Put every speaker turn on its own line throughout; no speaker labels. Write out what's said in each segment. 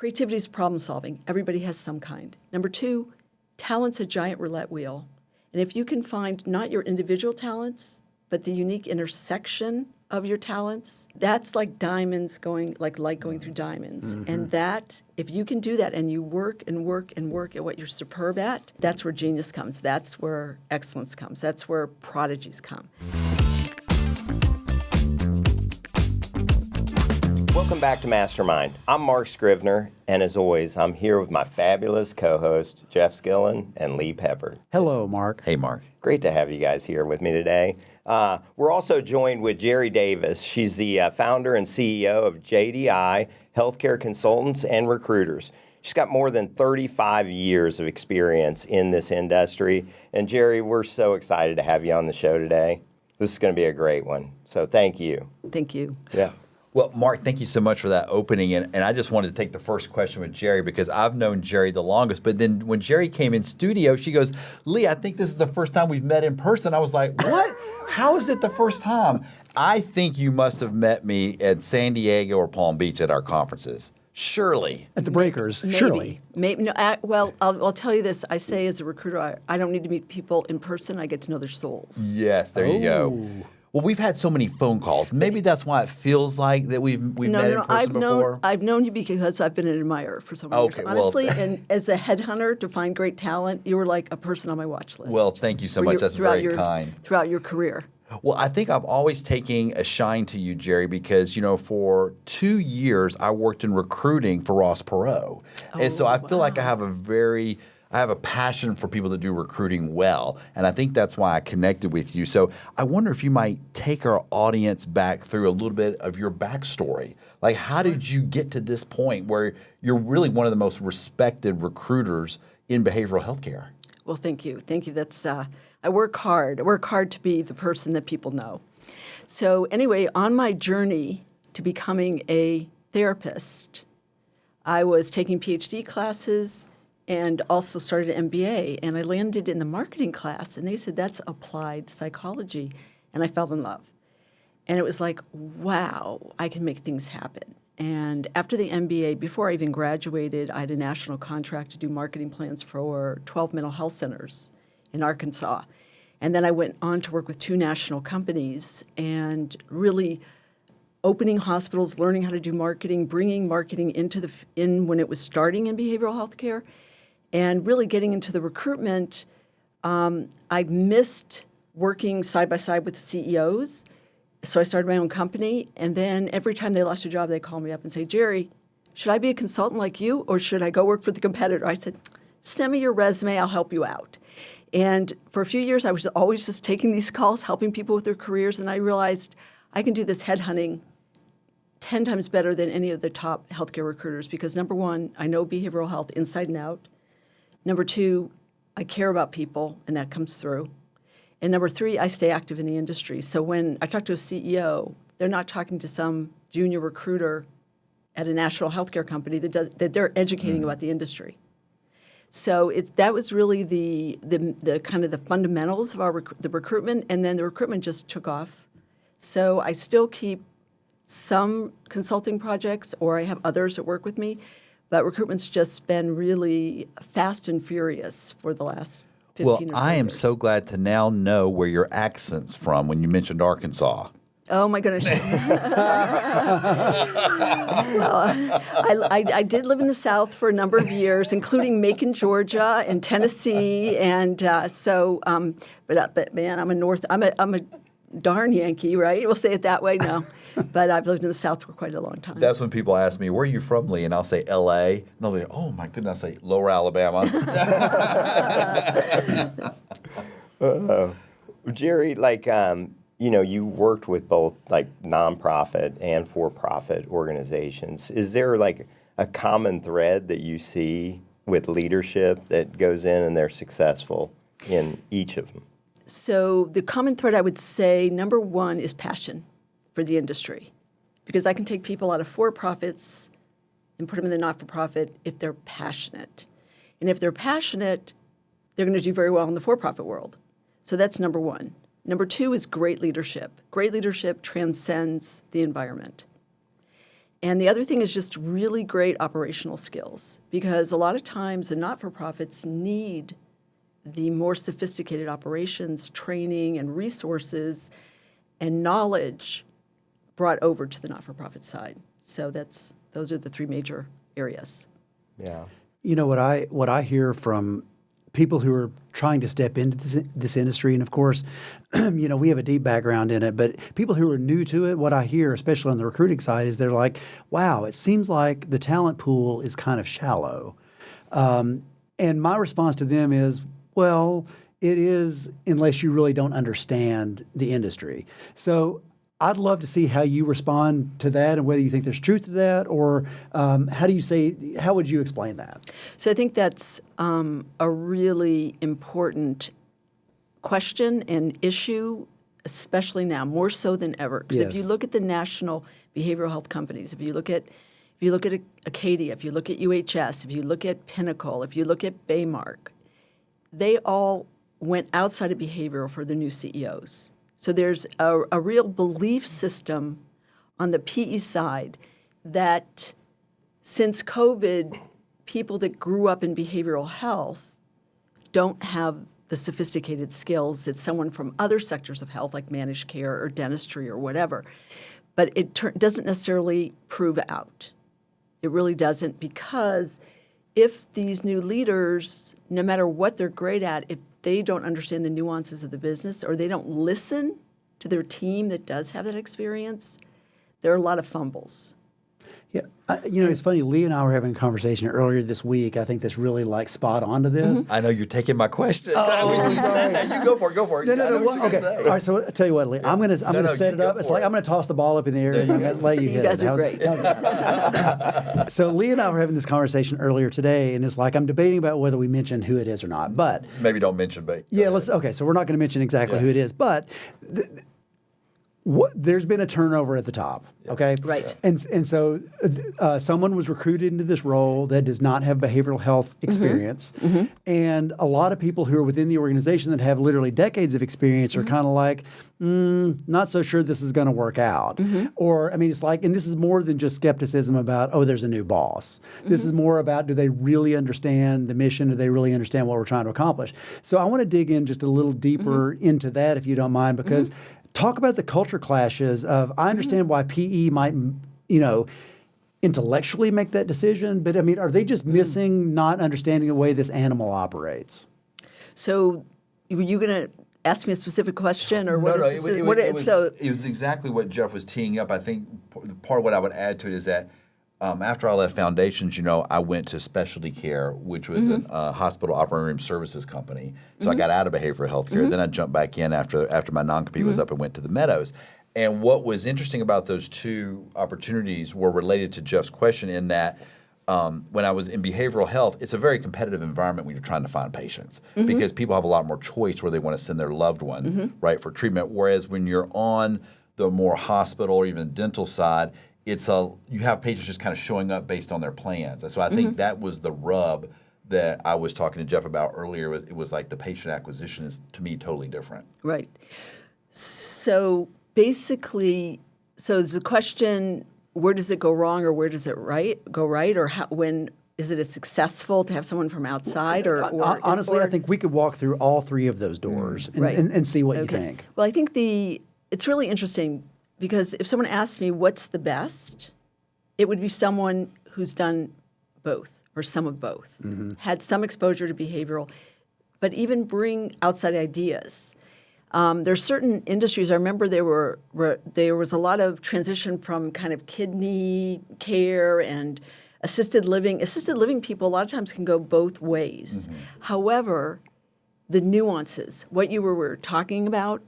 Creativity is problem solving. Everybody has some kind. Number 2, talent's a giant roulette wheel. And if you can find not your individual talents, but the unique intersection of your talents, that's like diamonds going, like light going through diamonds. Mm-hmm. And that, if you can do that and you work and work and work at what you're superb at, that's where genius comes. That's where excellence comes. That's where prodigies come.
Welcome back to MasterMined. I'm Mark Scrivener, and as always, I'm here with my fabulous co-hosts, Jeff Skillen and Lee Pepper.
Hello, Mark.
Hey, Mark.
Great to have you guys here with me today. We're also joined with Jeri Davis. She's the founder and CEO of JDI Healthcare Consultants and Recruiters. She's got more than 35 years of experience in this industry. And Jeri, we're so excited to have you on the show today. This is going to be a great one. So thank you.
Thank you.
Yeah.
Well, Mark, thank you so much for that opening. And I just wanted to take the first question with Jeri because I've known Jeri the longest. But then when Jeri came in studio, she goes, Lee, I think this is the first time we've met in person. I was like, what? How is it the first time? I think you must have met me at San Diego or Palm Beach at our conferences. Surely.
At the Breakers,
Maybe.
surely.
Maybe. No, well, I'll tell you this. I say as a recruiter, I don't need to meet people in person. I get to know their souls.
Yes, there you go. Well, we've had so many phone calls. Maybe that's why it feels like that we've met in person before.
I've known you because I've been an admirer for so many years. Honestly,
well,
and as a headhunter to find great talent, you were like a person on my watch list.
Well, thank you so much. That's very kind.
Throughout your career.
Well, I think I've always taken a shine to you, Jeri, because, for 2 years I worked in recruiting for Ross Perot. And so I feel like I have a passion for people that do recruiting well, and I think that's why I connected with you. So I wonder if you might take our audience back through a little bit of your backstory. Like, how did you get to this point where you're really one of the most respected recruiters in behavioral health care?
Well, thank you. Thank you. That's I work hard. I work hard to be the person that people know. So anyway, on my journey to becoming a therapist, I was taking PhD classes and also started an MBA. And I landed in the marketing class, and they said, that's applied psychology. And I fell in love. And it was like, wow, I can make things happen. And after the MBA, before I even graduated, I had a national contract to do marketing plans for 12 mental health centers in Arkansas. And then I went on to work with 2 national companies and really opening hospitals, learning how to do marketing, bringing marketing in when it was starting in behavioral health care, and really getting into the recruitment. I missed working side by side with CEOs, so I started my own company. And then every time they lost a job, they call me up and say, Jeri, should I be a consultant like you, or should I go work for the competitor? I said, send me your resume, I'll help you out. And for a few years, I was always just taking these calls, helping people with their careers, and I realized I can do this headhunting 10 times better than any of the top healthcare recruiters because, number one, I know behavioral health inside and out. Number 2, I care about people, and that comes through. And number 3, I stay active in the industry. So when I talk to a CEO, they're not talking to some junior recruiter at a national healthcare company that they're educating about the industry. So that was really the kind of the fundamentals of the recruitment, and then the recruitment just took off. So I still keep some consulting projects, or I have others that work with me, but recruitment's just been really fast and furious for the last 15 or so years.
I am so glad to now know where your accent's from when you mentioned Arkansas.
Oh, my goodness. Well, I did live in the South for a number of years, including Macon, Georgia, and Tennessee. And but man, I'm a darn Yankee, right? We'll say it that way. No. But I've lived in the South for quite a long time.
That's when people ask me, where are you from, Lee? And I'll say L.A. And they'll be like, oh, my goodness, I say Lower Alabama.
Jeri, you worked with both nonprofit and for-profit organizations. Is there a common thread that you see with leadership that goes in and they're successful in each of them?
So the common thread, I would say, number 1 is passion for the industry. Because I can take people out of for-profits and put them in the not-for-profit if they're passionate. And if they're passionate, they're going to do very well in the for-profit world. So that's number 1. Number 2 is great leadership. Great leadership transcends the environment. And the other thing is just really great operational skills, because a lot of times the not-for-profits need the more sophisticated operations, training, and resources and knowledge brought over to the not-for-profit side. So those are the three major areas.
Yeah.
You know, what I hear from people who are trying to step into this industry, and of course, you know, we have a deep background in it, but people who are new to it, what I hear, especially on the recruiting side, is they're like, wow, it seems like the talent pool is kind of shallow. And my response to them is, well, it is, unless you really don't understand the industry. So I'd love to see how you respond to that, and whether you think there's truth to that, or how would you explain that?
So I think that's a really important question and issue, especially now, more so than ever. Because if you
Yes.
look at the national behavioral health companies, if you look at Acadia, if you look at UHS, if you look at Pinnacle, if you look at Baymark, they all went outside of behavioral for their new CEOs. So there's a real belief system on the PE side that since COVID, people that grew up in behavioral health don't have the sophisticated skills that someone from other sectors of health, like managed care or dentistry or whatever. But it doesn't necessarily prove out. It really doesn't, because if these new leaders, no matter what they're great at, if they don't understand the nuances of the business, or they don't listen to their team that does have that experience, there are a lot of fumbles.
Yeah, you know, it's funny. Lee and I were having a conversation earlier this week. I think that's really like spot on to this.
I know you're taking my question. I wish you said that. You go for it. Go for it. I know what you're
Okay.
gonna say.
All right. So I'll tell you what, Lee. I'm gonna set it
you
up.
go
It's
for
like
it.
I'm gonna toss the ball up in the air and I'm gonna let you
You
hit
guys
it.
are great.
How's that? So Lee and I were having this conversation earlier today, and it's like I'm debating about whether we mention who it is or not. But
Maybe don't mention, but
yeah, okay. So we're not going to mention exactly who it is, but there's been a turnover at the top. Okay,
Right.
And so someone was recruited into this role that does not have behavioral health experience, and a lot of people who are within the organization that have literally decades of experience are kind of like, not so sure this is going to work out. Or I mean, it's like, and this is more than just skepticism about, oh, there's a new boss. This is more about, do they really understand the mission? Do they really understand what we're trying to accomplish? So I want to dig in just a little deeper into that, if you don't mind, because talk about the culture clashes of, I understand why PE might, you know, intellectually make that decision, but I mean, are they just missing not understanding the way this animal operates?
So were you going to ask me a specific question, or what?
No,
is
it was exactly what Jeff was teeing up. I think part of what I would add to it is that after I left Foundations, you know, I went to Specialty Care, which was a hospital operating room services company. So I got out of behavioral health care. Then I jumped back in after my non-compete was up and went to the Meadows. And what was interesting about those two opportunities were related to Jeff's question, in that when I was in behavioral health, it's a very competitive environment when you're trying to find patients, because people have a lot more choice where they want to send their loved one, right, for treatment. Whereas when you're on the more hospital or even dental side, you have patients just kind of showing up based on their plans. And so I think that was the rub that I was talking to Jeff about earlier. It was like the patient acquisition is, to me, totally different.
Right. So basically, so there's a question, where does it go wrong, or where does it go right, or when is it successful to have someone from outside? Or
honestly, I think we could walk through all three of those doors and see what you think.
Well, I think it's really interesting, because if someone asks me what's the best, it would be someone who's done both or some of both, had some exposure to behavioral, but even bring outside ideas. There's certain industries. I remember there was a lot of transition from kind of kidney care and assisted living. Assisted living people a lot of times can go both ways. However, the nuances, what you were talking about,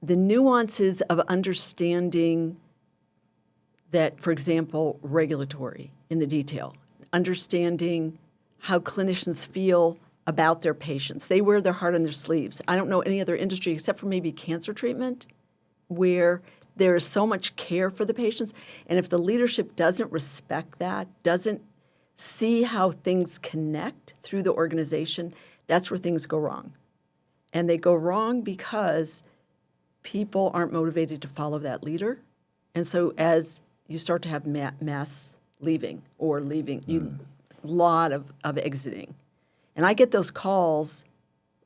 the nuances of understanding that, for example, regulatory in the detail, understanding how clinicians feel about their patients. They wear their heart on their sleeves. I don't know any other industry except for maybe cancer treatment where there is so much care for the patients. And if the leadership doesn't respect that, doesn't see how things connect through the organization, that's where things go wrong. And they go wrong because people aren't motivated to follow that leader. And so as you start to have mass leaving or leaving, lot of exiting. And I get those calls,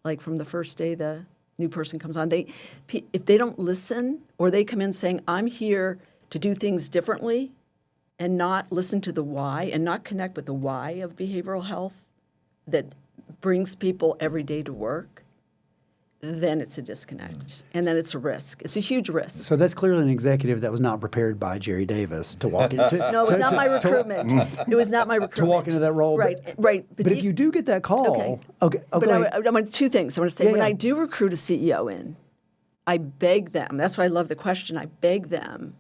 like from the first day the new person comes on. If they don't listen, or they come in saying, I'm here to do things differently, and not listen to the why and not connect with the why of behavioral health that brings people every day to work, then it's a disconnect. And then it's a risk. It's a huge risk.
So that's clearly an executive that was not prepared by Jeri Davis to walk into.
No, it was not my recruitment. It was not my recruitment.
To walk into that role.
Right, right.
But if you do get that call, okay.
But I want two things. I want to say,
Yeah,
when
yeah.
I do recruit a CEO in, I beg them, that's why I love the question, I beg them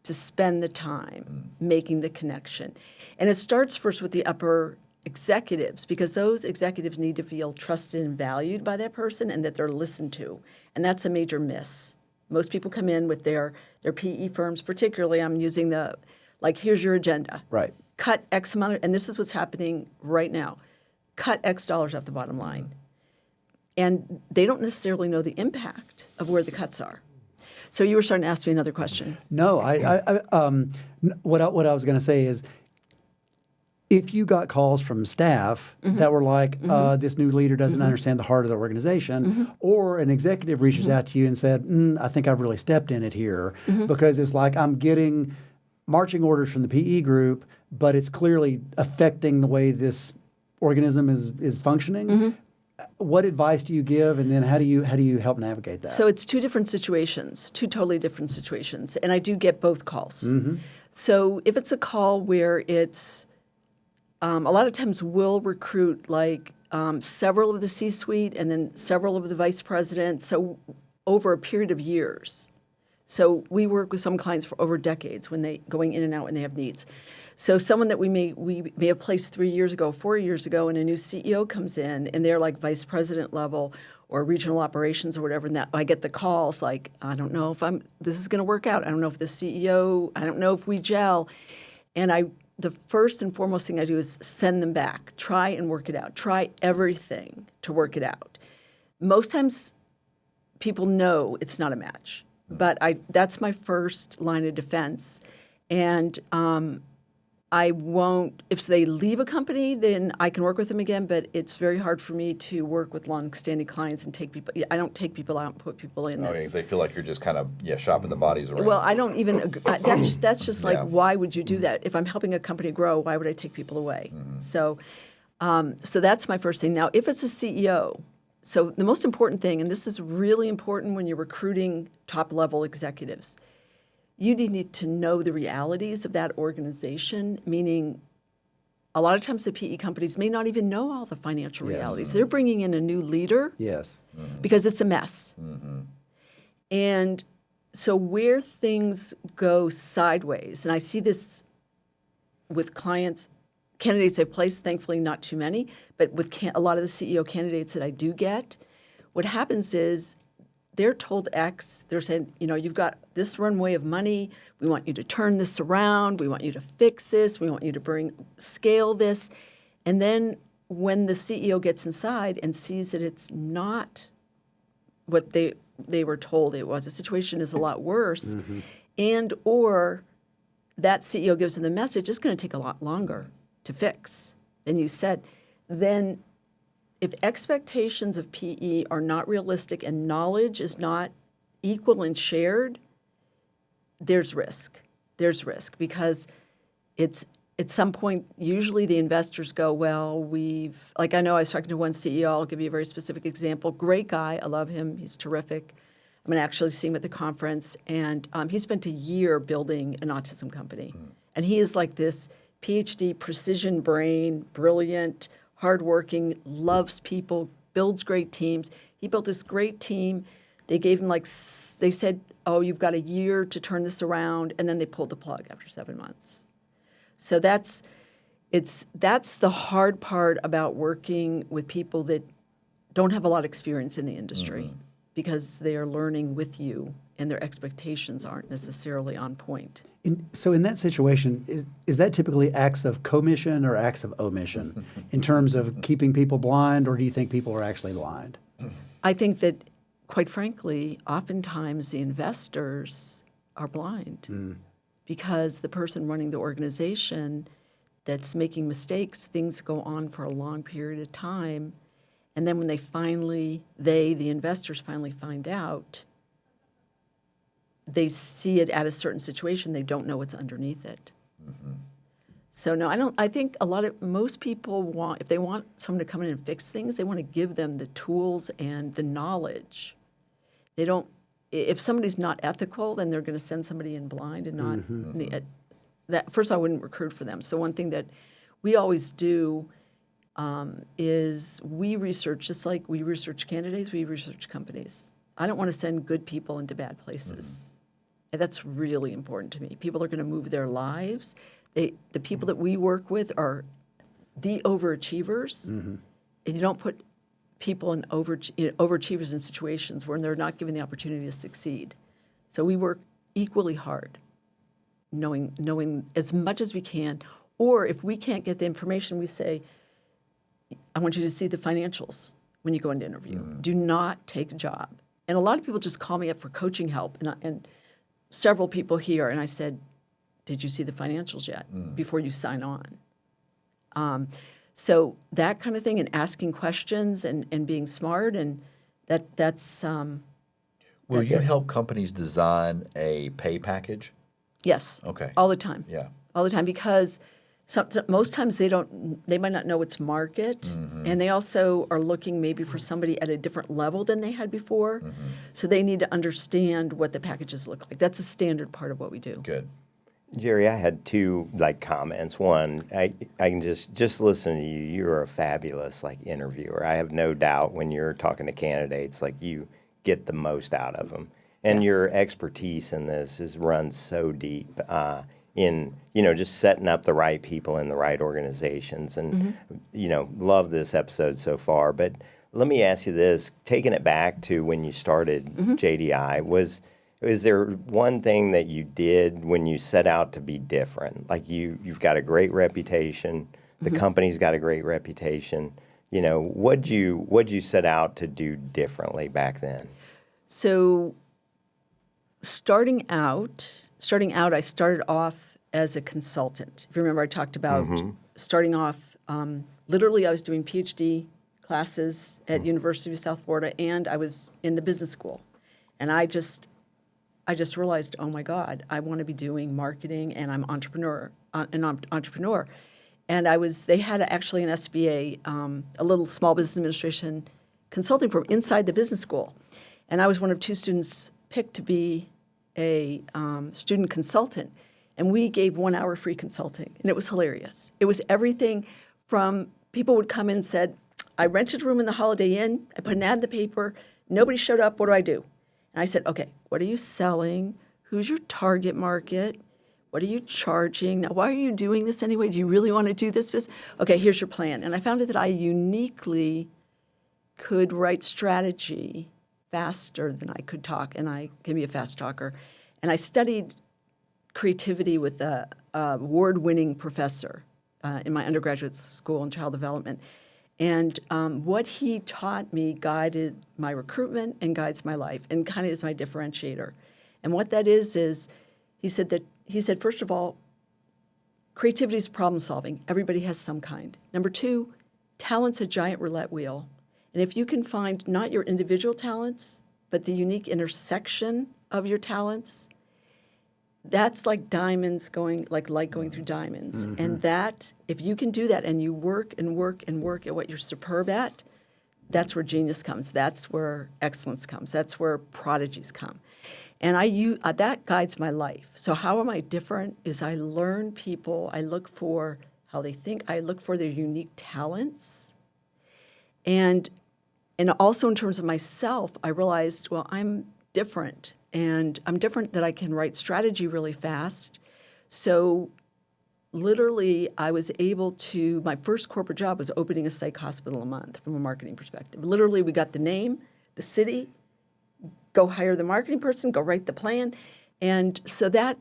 to spend the time making the connection. And it starts first with the upper executives, because those executives need to feel trusted and valued by that person and that they're listened to. And that's a major miss. Most people come in with their PE firms, particularly I'm using here's your agenda.
Right.
Cut X amount, and this is what's happening right now. Cut X dollars off the bottom line. And they don't necessarily know the impact of where the cuts are. So you were starting to ask me another question.
No, what I was going to say is, if you got calls from staff that were like, this new leader doesn't understand the heart of the organization, or an executive reaches out to you and said, I think I've really stepped in it here, because it's like I'm getting marching orders from the PE group, but it's clearly affecting the way this organism is functioning. What advice do you give, and then how do you help navigate that?
So it's two totally different situations, and I do get both calls. So if it's a call where it's a lot of times we'll recruit several of the C-suite and then several of the vice presidents, so over a period of years. So we work with some clients for over decades when they going in and out when they have needs. So someone that we may have placed 3 years ago, 4 years ago, and a new CEO comes in and they're like vice president level or regional operations or whatever, and that I get the calls like, I don't know if this is going to work out. I don't know if the CEO, I don't know if we gel. And the first and foremost thing I do is send them back. Try and work it out. Try everything to work it out. Most times people know it's not a match, but that's my first line of defense. And I won't, if they leave a company, then I can work with them again, but it's very hard for me to work with long-standing clients and take people, I don't take people out and put people in.
They feel like you're just kind of shopping the bodies around.
Well, I don't even agree. That's just like,
Yeah.
why would you do that? If I'm helping a company grow, why would I take people away? So that's my first thing. Now, if it's a CEO, so the most important thing, and this is really important when you're recruiting top-level executives, you need to know the realities of that organization, meaning a lot of times the PE companies may not even know all the financial realities. They're bringing in a new leader
Yes.
because it's a mess. And so where things go sideways, and I see this with candidates I've placed, thankfully not too many, but with a lot of the CEO candidates that I do get, what happens is they're told X, they're saying, you've got this runway of money, we want you to turn this around, we want you to fix this, we want you to scale this. And then when the CEO gets inside and sees that it's not what they were told it was, the situation is a lot worse, and or that CEO gives them the message, it's going to take a lot longer to fix than you said, then if expectations of PE are not realistic and knowledge is not equal and shared, there's risk. There's risk because it's at some point, usually the investors go, well, I know I was talking to one CEO, I'll give you a very specific example. Great guy, I love him, he's terrific. I'm going to actually see him at the conference. And he spent a year building an autism company. And he is like this PhD, precision brain, brilliant, hardworking, loves people, builds great teams. He built this great team. They gave him they said, oh, you've got a year to turn this around, and then they pulled the plug after 7 months. So that's the hard part about working with people that don't have a lot of experience in the industry because they are learning with you and their expectations aren't necessarily on point.
So in that situation, is that typically acts of commission or acts of omission in terms of keeping people blind, or do you think people are actually blind?
I think that, quite frankly, oftentimes the investors are blind. because the person running the organization that's making mistakes, things go on for a long period of time. And then when the investors finally find out, they see it at a certain situation, they don't know what's underneath it. So no, I think most people want, if they want someone to come in and fix things, they want to give them the tools and the knowledge. They don't, if somebody's not ethical, then they're going to send somebody in blind and not, that first I wouldn't recruit for them. So one thing that we always do is we research, just like we research candidates, we research companies. I don't want to send good people into bad places. And that's really important to me. People are going to move their lives. The people that we work with are the overachievers. And you don't put people in overachievers in situations where they're not given the opportunity to succeed. So we work equally hard, knowing as much as we can. Or if we can't get the information, we say, I want you to see the financials when you go into interview. Do not take a job. And a lot of people just call me up for coaching help. And several people here, and I said, did you see the financials yet before you sign on? So that kind of thing, and asking questions and being smart, and that's
Will you help companies design a pay package?
yes.
Okay.
All the time.
Yeah.
All the time, because most times they might not know its market, and they also are looking maybe for somebody at a different level than they had before. So they need to understand what the packages look like. That's a standard part of what we do.
Good.
Jeri, I had two comments. One, I can just listen to you. You're a fabulous interviewer. I have no doubt when you're talking to candidates, you get the most out of them. And
Yes.
your expertise in this runs so deep in just setting up the right people in the right organizations. And love this episode so far. But let me ask you this: taking it back to when you started JDI, is there one thing that you did when you set out to be different? You've got a great reputation. The company's got a great reputation. What'd you set out to do differently back then?
So starting out, I started off as a consultant. If you remember, I talked about starting off, literally I was doing PhD classes at University of South Florida, and I was in the business school. And I just realized, oh my God, I want to be doing marketing, and I'm an entrepreneur. And they had actually an SBA, a little small business administration consulting firm inside the business school. And I was one of two students picked to be a student consultant. And we gave 1 hour free consulting, and it was hilarious. It was everything from people would come in and said, I rented a room in the Holiday Inn, I put an ad in the paper, nobody showed up, what do I do? And I said, okay, what are you selling? Who's your target market? What are you charging? Now, why are you doing this anyway? Do you really want to do this business? Okay, here's your plan. And I found that I uniquely could write strategy faster than I could talk, and I can be a fast talker. And I studied creativity with a award-winning professor in my undergraduate school in child development. And what he taught me guided my recruitment and guides my life, and kind of is my differentiator. And what that is he said, first of all, creativity is problem solving. Everybody has some kind. Number two, talent's a giant roulette wheel. And if you can find not your individual talents, but the unique intersection of your talents, that's like diamonds going through diamonds. And that, if you can do that and you work and work and work at what you're superb at, that's where genius comes. That's where excellence comes. That's where prodigies come. And that guides my life. So how am I different is I learn people. I look for how they think. I look for their unique talents. And also in terms of myself, I realized, well, I'm different. And I'm different that I can write strategy really fast. So literally, I was able to, my first corporate job was opening a psych hospital a month from a marketing perspective. Literally, we got the name, the city, go hire the marketing person, go write the plan. And so that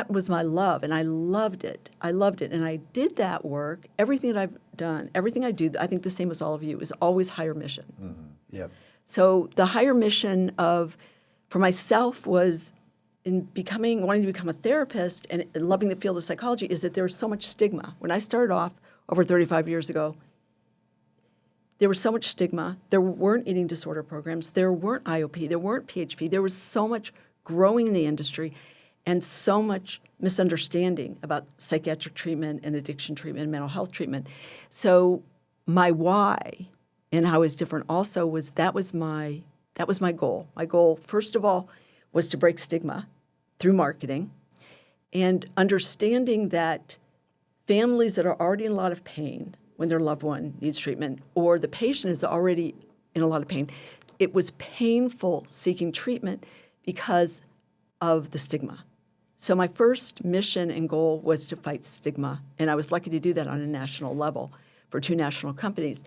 was my love, and I loved it. I loved it. And I did that work. Everything that I've done, everything I do, I think the same as all of you, is always higher mission.
Yep.
So the higher mission for myself was in wanting to become a therapist and loving the field of psychology is that there was so much stigma. When I started off over 35 years ago, there was so much stigma. There weren't eating disorder programs. There weren't IOP. There weren't PHP. There was so much growing in the industry and so much misunderstanding about psychiatric treatment and addiction treatment and mental health treatment. So my why and how it's different also was that was my goal. My goal, first of all, was to break stigma through marketing and understanding that families that are already in a lot of pain when their loved one needs treatment or the patient is already in a lot of pain, it was painful seeking treatment because of the stigma. So my first mission and goal was to fight stigma, and I was lucky to do that on a national level for 2 national companies.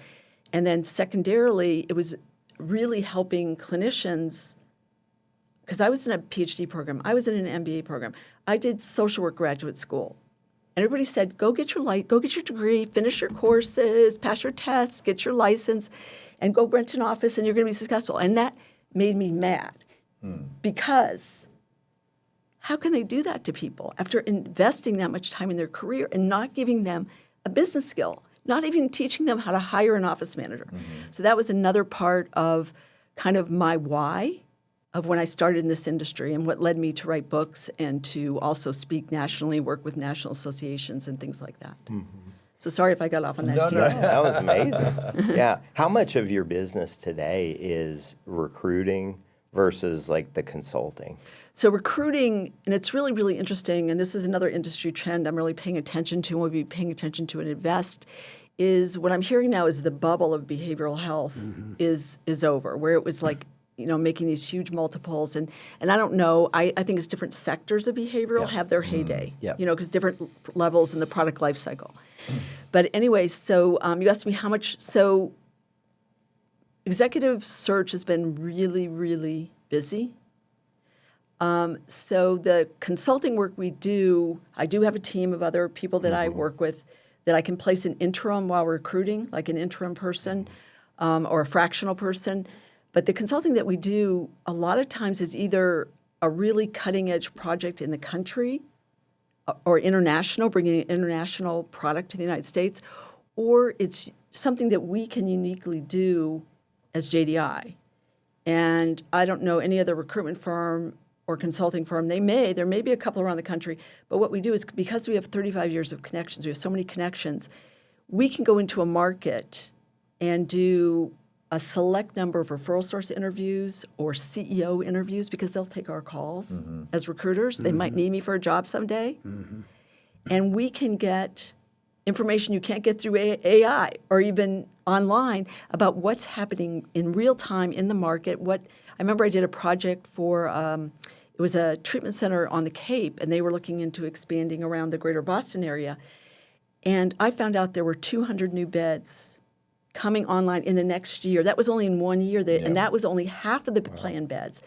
And then secondarily, it was really helping clinicians, because I was in a PhD program, I was in an MBA program, I did social work graduate school. And everybody said, go get your degree, finish your courses, pass your tests, get your license, and go rent an office, and you're going to be successful. And that made me mad because how can they do that to people after investing that much time in their career and not giving them a business skill, not even teaching them how to hire an office manager? So that was another part of kind of my why of when I started in this industry and what led me to write books and to also speak nationally, work with national associations and things like that. So sorry if I got off on that tangent.
That was amazing. Yeah. How much of your business today is recruiting versus like the consulting?
So recruiting, and it's really, really interesting, and this is another industry trend I'm really paying attention to and will be paying attention to and invest, is what I'm hearing now is the bubble of behavioral health is over, where it was like, making these huge multiples. And I don't know, I think it's different sectors of behavioral have their heyday, because different levels in the product life cycle. But anyway, so you asked me how much. So executive search has been really, really busy. So the consulting work we do, I do have a team of other people that I work with that I can place an interim while recruiting, like an interim person or a fractional person. But the consulting that we do a lot of times is either a really cutting edge project in the country or international, bringing an international product to the United States, or it's something that we can uniquely do as JDI. And I don't know any other recruitment firm or consulting firm. There may be a couple around the country, but what we do is because we have 35 years of connections, we have so many connections, we can go into a market and do a select number of referral source interviews or CEO interviews because they'll take our calls as recruiters. They might need me for a job someday. And we can get information you can't get through AI or even online about what's happening in real time in the market. I remember I did a project for, it was a treatment center on the Cape, and they were looking into expanding around the greater Boston area. And I found out there were 200 new beds coming online in the next year. That was only in 1 year, and that was only half of the planned beds.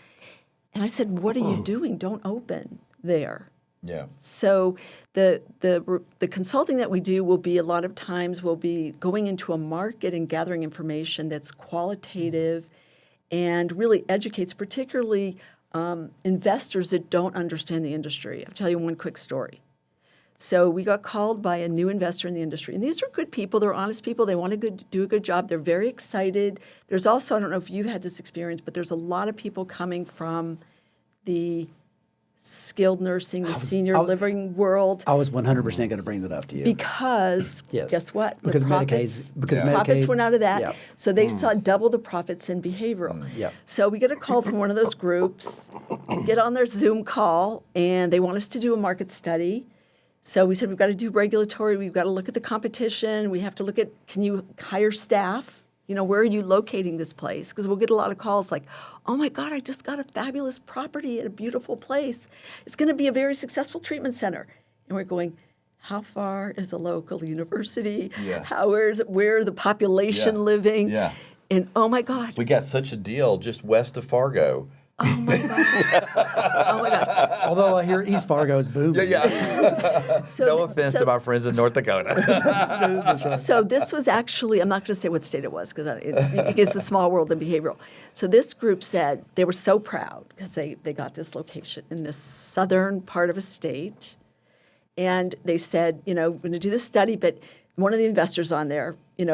And I said, what are you doing? Don't open there.
Yeah.
So the consulting that we do will be a lot of times we'll be going into a market and gathering information that's qualitative and really educates particularly investors that don't understand the industry. I'll tell you one quick story. So we got called by a new investor in the industry. And these are good people. They're honest people. They want to do a good job. They're very excited. There's also, I don't know if you've had this experience, but there's a lot of people coming from the skilled nursing, the senior living world.
I was 100% going to bring that up to you.
Because, guess what?
Because
profits
Medicaid
went out of that.
Yeah.
So they saw double the profits in behavioral.
Yeah.
So we get a call from one of those groups, get on their Zoom call, and they want us to do a market study. So we said, we've got to do regulatory, we've got to look at the competition, we have to look at, can you hire staff? Where are you locating this place? Because we'll get a lot of calls like, oh my God, I just got a fabulous property at a beautiful place. It's going to be a very successful treatment center. And we're going, how far is the local university?
Yeah.
Where are the population living?
Yeah.
And oh my God.
We got such a deal just west of Fargo.
Oh my God. Oh my God.
Although I hear East Fargo is booming.
So,
No offense to my friends in North Dakota.
So this was actually, I'm not going to say what state it was because it's a small world in behavioral. So this group said they were so proud because they got this location in this southern part of a state. And they said, we're going to do this study, but one of the investors on there, he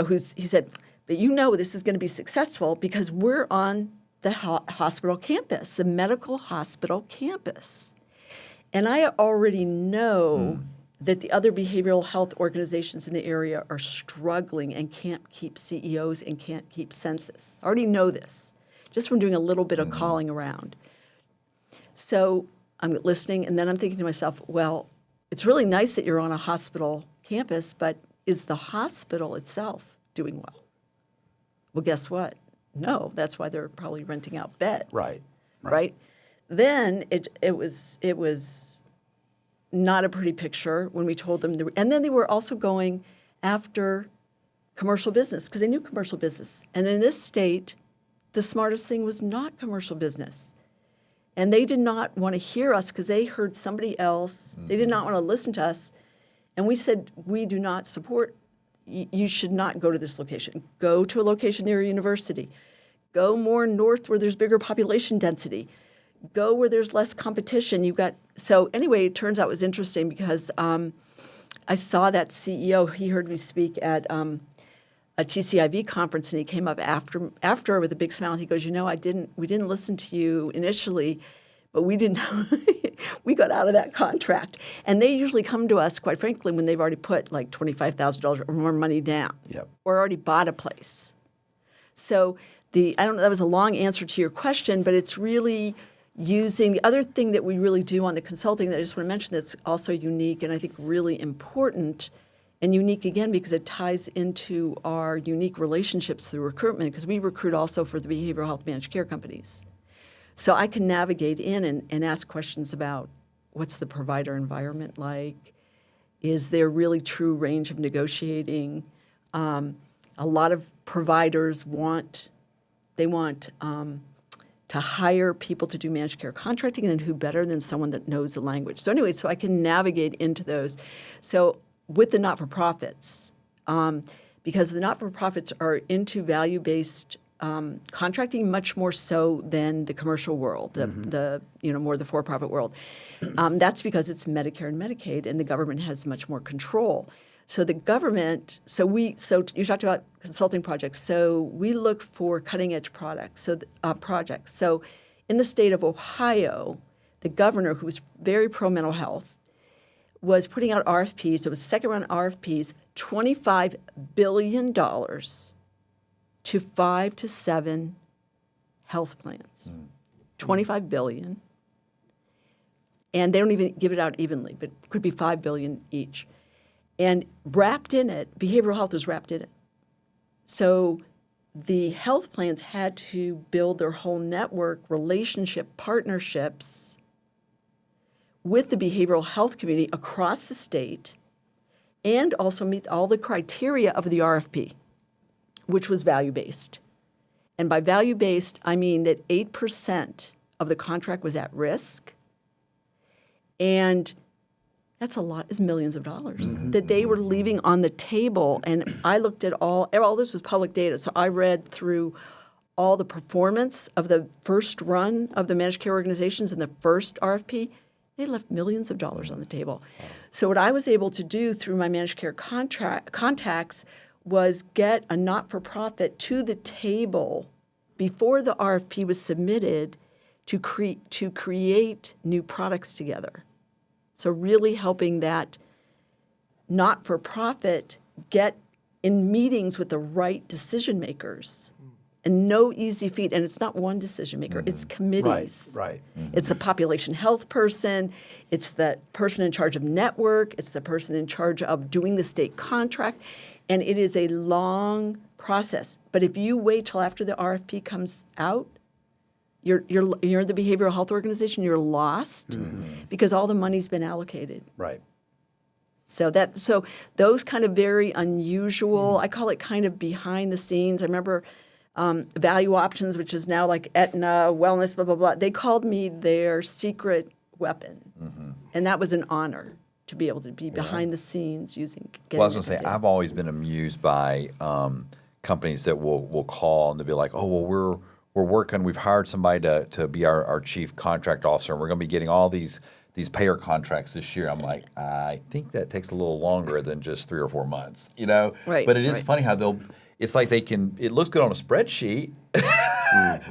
said, but this is going to be successful because we're on the hospital campus, the medical hospital campus. And I already know that the other behavioral health organizations in the area are struggling and can't keep CEOs and can't keep census. I already know this, just from doing a little bit of calling around. So I'm listening, and then I'm thinking to myself, well, it's really nice that you're on a hospital campus, but is the hospital itself doing well? Well, guess what? No, that's why they're probably renting out beds. Right? Then it was not a pretty picture when we told them. And then they were also going after commercial business because they knew commercial business. And in this state, the smartest thing was not commercial business. And they did not want to hear us because they heard somebody else. They did not want to listen to us. And we said, we do not support. You should not go to this location. Go to a location near a university. Go more north where there's bigger population density. Go where there's less competition. So anyway, it turns out it was interesting because I saw that CEO. He heard me speak at a TCIV conference, and he came up after with a big smile. He goes, we didn't listen to you initially, but we didn't. We got out of that contract. And they usually come to us, quite frankly, when they've already put like $25,000 or more money down, or already bought a place. So I don't know, that was a long answer to your question, but it's really using the other thing that we really do on the consulting that I just want to mention that's also unique and I think really important, and unique again because it ties into our unique relationships through recruitment, because we recruit also for the behavioral health managed care companies. So I can navigate in and ask questions about what's the provider environment like? Is there really true range of negotiating? A lot of providers want to hire people to do managed care contracting, and who better than someone that knows the language. So anyway, so I can navigate into those. So with the not-for-profits, because the not-for-profits are into value-based contracting much more so than the commercial world, the more the for-profit world. That's because it's Medicare and Medicaid, and the government has much more control. So the government, so you talked about consulting projects. So we look for cutting-edge projects. So in the state of Ohio, the governor, who was very pro-mental health, was putting out RFPs. It was second-round RFPs, $25 billion to 5 to 7 health plans. $25 billion. And they don't even give it out evenly, but it could be $5 billion each. And wrapped in it, behavioral health was wrapped in it. So the health plans had to build their whole network, relationship, partnerships with the behavioral health community across the state, and also meet all the criteria of the RFP, which was value-based. And by value-based, I mean that 8% of the contract was at risk, and that's a lot, it's millions of dollars that they were leaving on the table. And I looked at all this was public data. So I read through all the performance of the first run of the managed care organizations in the first RFP. They left millions of dollars on the table. So what I was able to do through my managed care contacts was get a not-for-profit to the table before the RFP was submitted to create new products together. So really helping that not-for-profit get in meetings with the right decision makers. And no easy feat. And it's not one decision maker, it's committees.
Right.
It's the population health person, it's the person in charge of network, it's the person in charge of doing the state contract. And it is a long process. But if you wait till after the RFP comes out, you're the behavioral health organization, you're lost because all the money's been allocated.
Right.
So those kind of very unusual, I call it kind of behind the scenes. I remember Value Options, which is now like Aetna, Wellness, blah, blah, blah. They called me their secret weapon. And that was an honor to be able to be behind the scenes using.
Well, I was going to say, I've always been amused by companies that will call and they'll be like, oh, well, we're working, we've hired somebody to be our chief contract officer, and we're going to be getting all these payer contracts this year. I'm like, I think that takes a little longer than just 3 or 4 months, you know?
Right,
But it is
right.
funny how it's like it looks good on a spreadsheet,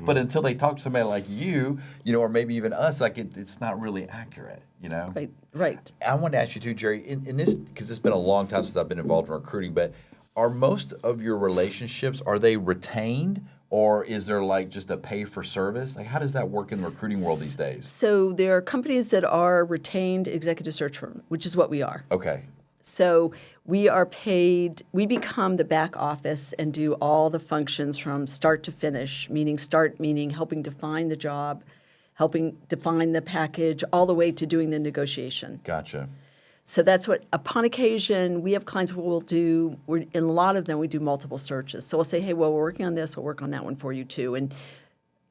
but until they talk to somebody like you know, or maybe even us, like it's not really accurate, you know?
Right, right.
I wanted to ask you too, Jeri, in this, because it's been a long time since I've been involved in recruiting, but are most of your relationships, are they retained, or is there like just a pay for service? Like, how does that work in the recruiting world these days?
So there are companies that are retained executive search firm, which is what we are.
Okay.
So we are paid, we become the back office and do all the functions from start to finish, meaning helping define the job, helping define the package, all the way to doing the negotiation.
Gotcha.
So that's what, upon occasion, we have clients who will do, in a lot of them, we do multiple searches. So we'll say, hey, well, we're working on this, we'll work on that one for you too. And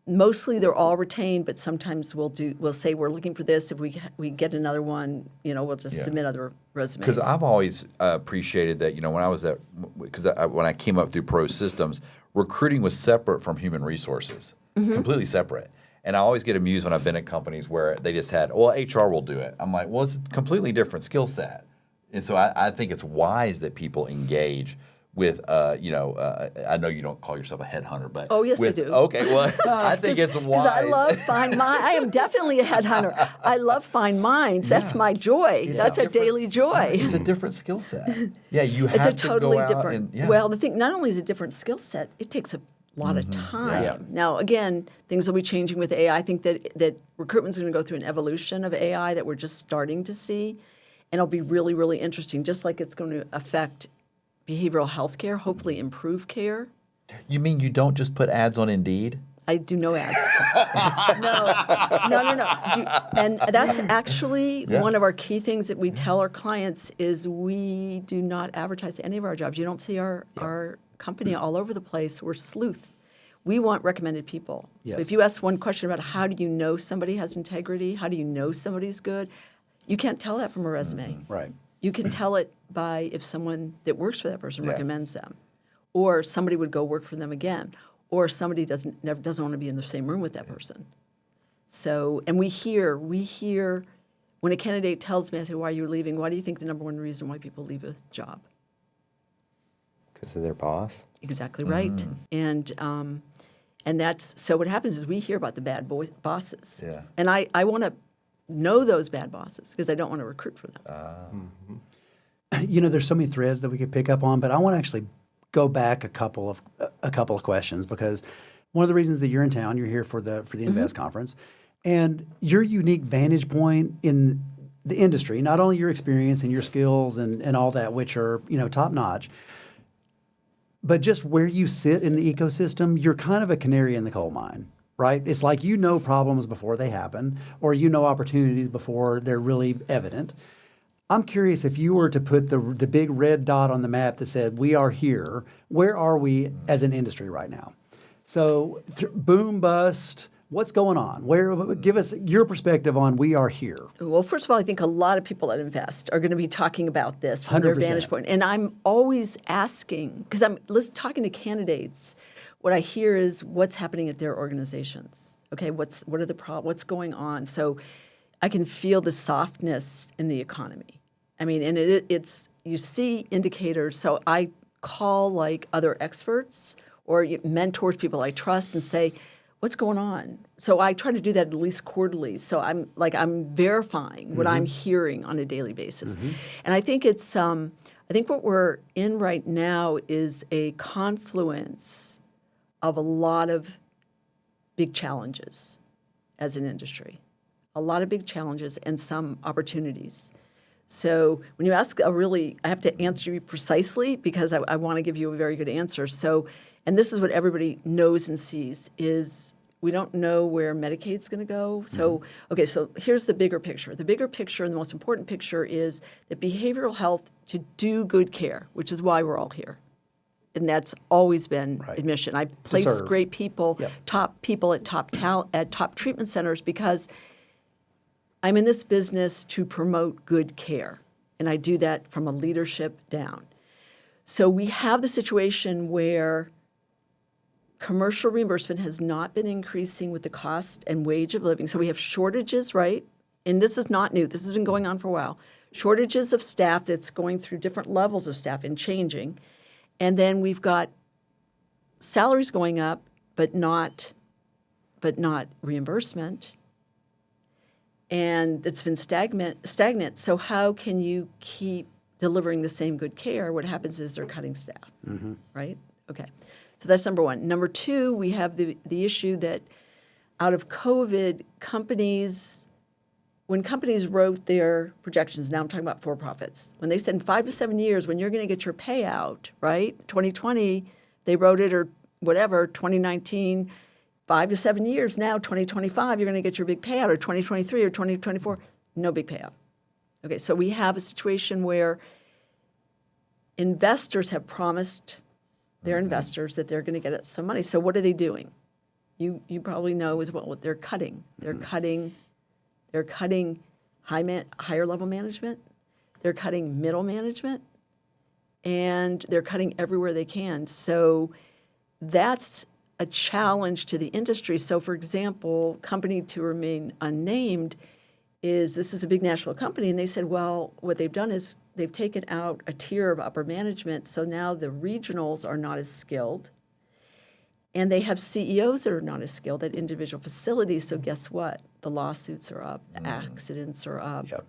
mostly they're all retained, but sometimes we'll say we're looking for this. If we get another one, you know, we'll just submit other resumes.
Because I've always appreciated that, you know, when I was when I came up through Pro Systems, recruiting was separate from human resources, completely separate. And I always get amused when I've been at companies where they just had, well, HR will do it. I'm like, well, it's a completely different skill set. And so I think it's wise that people engage with, you know, I know you don't call yourself a headhunter, but.
Oh, yes, I do.
Okay, well, I think it's wise.
Because I love Find Minds. I am definitely a headhunter. I love Find Minds. That's my joy. That's a daily joy.
It's a different skill set. Yeah, you
It's
have
a
to
totally
go out
different.
and, yeah.
Well, the thing, not only is it a different skill set, it takes a lot of time.
Yeah.
Now, again, things will be changing with AI. I think that recruitment's going to go through an evolution of AI that we're just starting to see, and it'll be really, really interesting. Just like it's going to affect behavioral health care, hopefully improve care.
You mean you don't just put ads on Indeed?
I do no ads. No. And that's actually one of our key things that we tell our clients is we do not advertise any of our jobs. You don't see our company all over the place. We're sleuth. We want recommended people.
Yes.
If you ask one question about how do you know somebody has integrity, how do you know somebody's good, you can't tell that from a resume.
Right.
You can tell it by if someone that works for that person recommends them, or somebody would go work for them again, or somebody doesn't want to be in the same room with that person. So, and we hear when a candidate tells me, I say, why are you leaving? Why do you think the number one reason why people leave a job?
Because of their boss.
Exactly right. And that's, so what happens is we hear about the bad bosses.
Yeah.
And I want to know those bad bosses because I don't want to recruit for them.
You know, there's so many threads that we could pick up on, but I want to actually go back a couple of questions because one of the reasons that you're in town, you're here for the Invest conference, and your unique vantage point in the industry, not only your experience and your skills and all that, which are, you know, top notch, but just where you sit in the ecosystem, you're kind of a canary in the coal mine, right? It's like you know problems before they happen, or you know opportunities before they're really evident. I'm curious if you were to put the big red dot on the map that said, we are here, where are we as an industry right now? So boom, bust, what's going on? Give us your perspective on we are here.
Well, first of all, I think a lot of people that invest are going to be talking about this from their
100%.
vantage point. And I'm always asking, because I'm talking to candidates, what I hear is what's happening at their organizations. Okay, what are the problems? What's going on? So I can feel the softness in the economy. I mean, and it's you see indicators. So I call like other experts or mentors, people I trust, and say, what's going on? So I try to do that at least quarterly. So I'm verifying what I'm hearing on a daily basis. And I think it's I think what we're in right now is a confluence of a lot of big challenges as an industry. A lot of big challenges and some opportunities. So when you ask I have to answer you precisely because I want to give you a very good answer. So, and this is what everybody knows and sees, is we don't know where Medicaid's going to go. So, okay, so here's the bigger picture. The bigger picture and the most important picture is that behavioral health, to do good care, which is why we're all here, and that's always been admission. I place
serve.
great people,
Yep.
top people at top treatment centers because I'm in this business to promote good care, and I do that from a leadership down. So we have the situation where commercial reimbursement has not been increasing with the cost and wage of living. So we have shortages, right? And this is not new. This has been going on for a while. Shortages of staff that's going through different levels of staff and changing. And then we've got salaries going up, but not reimbursement. And it's been stagnant. So how can you keep delivering the same good care? What happens is they're cutting staff, right? Okay. So that's number one. Number two, we have the issue that out of COVID, when companies wrote their projections, now I'm talking about for-profits, when they said in 5 to 7 years when you're going to get your payout, right? 2020, they wrote it, or whatever, 2019, 5 to 7 years now, 2025, you're going to get your big payout, or 2023 or 2024, no big payout. Okay, so we have a situation where investors have promised their investors that they're going to get some money. So what are they doing? You probably know as well what they're cutting. They're cutting higher level management. They're cutting middle management, and they're cutting everywhere they can. So that's a challenge to the industry. So, for example, company to remain unnamed this is a big national company, and they said, well, what they've done is they've taken out a tier of upper management, so now the regionals are not as skilled, and they have CEOs that are not as skilled at individual facilities. So guess what? The lawsuits are up, the accidents are up.
Yep.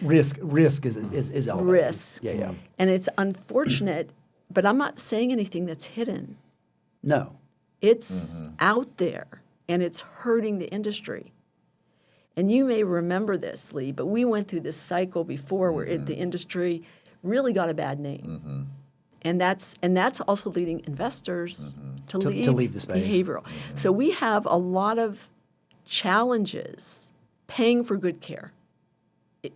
Risk is elevated.
Risk.
Yeah.
And it's unfortunate, but I'm not saying anything that's hidden.
No.
It's out there, and it's hurting the industry. And you may remember this, Lee, but we went through this cycle before where the industry really got a bad name. And that's also leading investors to leave
the space.
Behavioral. So we have a lot of challenges paying for good care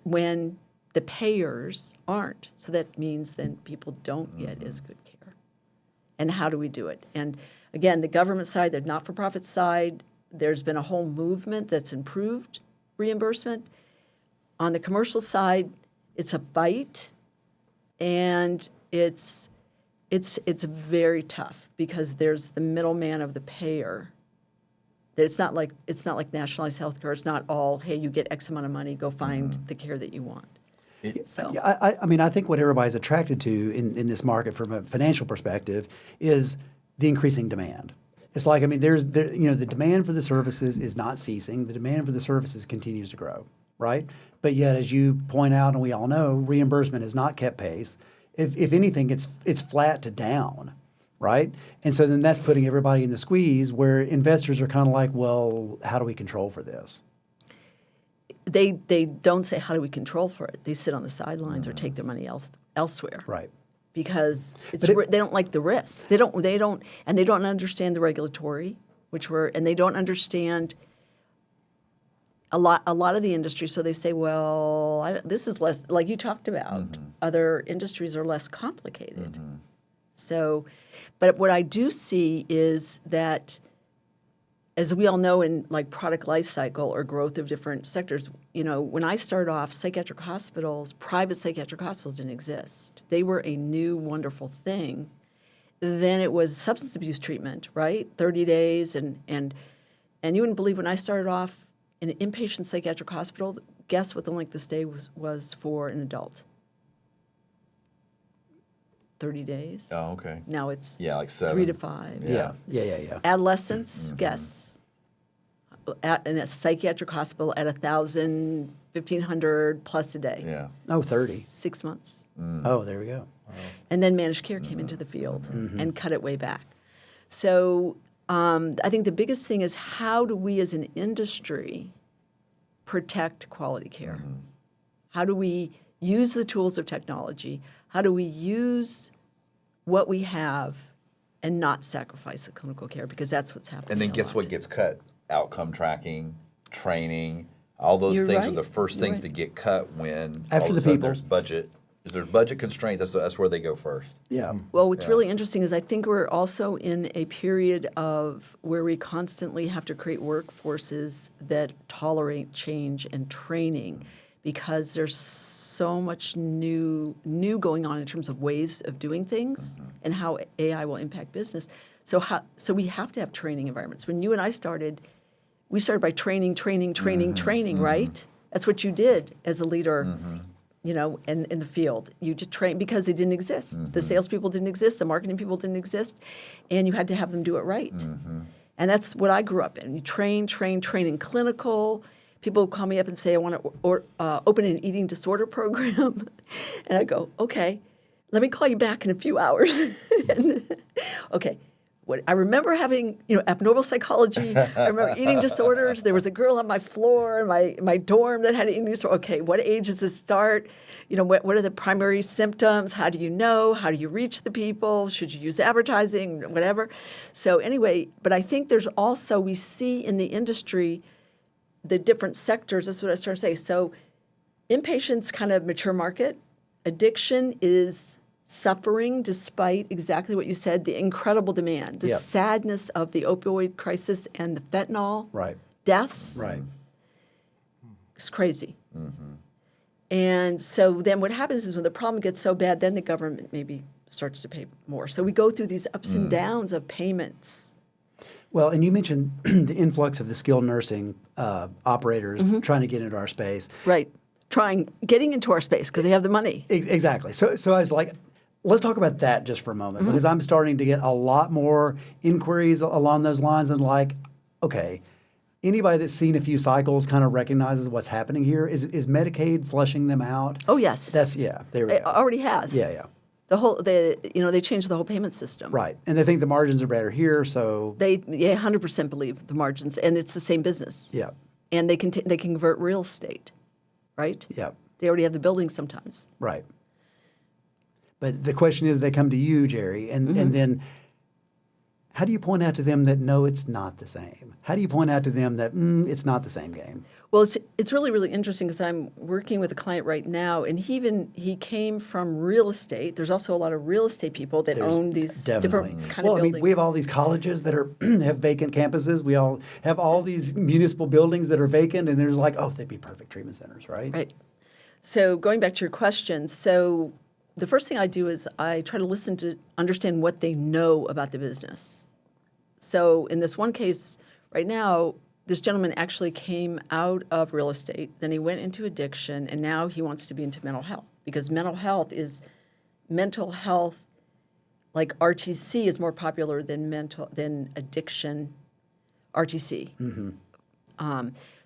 when the payers aren't. So that means then people don't get as good care. And how do we do it? And again, the government side, the not-for-profit side, there's been a whole movement that's improved reimbursement. On the commercial side, it's a fight, and it's very tough because there's the middleman of the payer. That it's not like nationalized health care. It's not all, hey, you get X amount of money, go find the care that you want.
I mean, I think what everybody's attracted to in this market from a financial perspective is the increasing demand. It's like, I mean, the demand for the services is not ceasing. The demand for the services continues to grow, right? But yet, as you point out, and we all know, reimbursement has not kept pace. If anything, it's flat to down, right? And so then that's putting everybody in the squeeze where investors are kind of like, well, how do we control for this?
They don't say, how do we control for it? They sit on the sidelines or take their money elsewhere.
Right.
Because they don't like the risk. They don't understand the regulatory, and they don't understand a lot of the industry. So they say, well, this is less, like you talked about. Other industries are less complicated. So, but what I do see is that, as we all know, in like product life cycle or growth of different sectors, when I started off, private psychiatric hospitals didn't exist. They were a new, wonderful thing. Then it was substance abuse treatment, right? 30 days, and you wouldn't believe when I started off in an inpatient psychiatric hospital, guess what the length of stay was for an adult? 30 days.
Oh, okay.
Now it's
like 7.
3 to 5.
Yeah.
Adolescents, guess. In a psychiatric hospital at 1,000, 1,500 plus a day.
Yeah.
Oh, 30.
6 months.
Oh, there we go.
And then managed care came into the field and cut it way back. So I think the biggest thing is, how do we as an industry protect quality care? How do we use the tools of technology? How do we use what we have and not sacrifice the clinical care? Because that's what's happening.
And then guess what gets cut? Outcome tracking, training, all those things are the first things to get cut when
After
all of
the
a sudden
people.
there's budget Is there budget constraints? That's where they go first.
Yeah.
Well, what's really interesting is I think we're also in a period of where we constantly have to create workforces that tolerate change and training, because there's so much new going on in terms of ways of doing things and how AI will impact business. So we have to have training environments. When you and I started, we started by training, right? That's what you did as a leader. You know, in the field. You just train because they didn't exist. The salespeople didn't exist. The marketing people didn't exist. And you had to have them do it right. And that's what I grew up in. You train in clinical. People call me up and say, I want to open an eating disorder program. And I go, okay, let me call you back in a few hours. Okay. I remember having, abnormal psychology. I remember eating disorders. There was a girl on my floor in my dorm that had an eating disorder. Okay, what age does this start? What are the primary symptoms? How do you know? How do you reach the people? Should you use advertising? Whatever. So anyway, but I think there's also, we see in the industry the different sectors. That's what I started to say. So inpatient's kind of mature market. Addiction is suffering despite exactly what you said, the incredible demand, the sadness of the opioid crisis and the fentanyl deaths.
Right.
It's crazy. And so then what happens is when the problem gets so bad, then the government maybe starts to pay more. So we go through these ups and downs of payments.
Well, and you mentioned the influx of the skilled nursing operators trying to get into our space.
Right. Getting into our space because they have the money.
Exactly. So I was like, let's talk about that just for a moment, because I'm starting to get a lot more inquiries along those lines, and like, okay, anybody that's seen a few cycles kind of recognizes what's happening here. Is Medicaid flushing them out?
Oh, yes.
There we
It
go.
already has.
Yeah.
They changed the whole payment system.
Right. And they think the margins are better here, so.
They 100% believe the margins, and it's the same business.
Yeah.
And they can convert real estate, right?
Yeah.
They already have the buildings sometimes.
Right. But the question is, they come to you, Jeri, and then how do you point out to them that, no, it's not the same? How do you point out to them that it's not the same game?
Well, it's really, really interesting because I'm working with a client right now, and he came from real estate. There's also a lot of real estate people that own these different kind of buildings.
We have all these colleges that have vacant campuses. We all have all these municipal buildings that are vacant, and there's like, oh, they'd be perfect treatment centers, right?
Right. So going back to your question, so the first thing I do is I try to listen to understand what they know about the business. So in this one case right now, this gentleman actually came out of real estate, then he went into addiction, and now he wants to be into mental health, because mental health, like RTC is more popular than addiction RTC.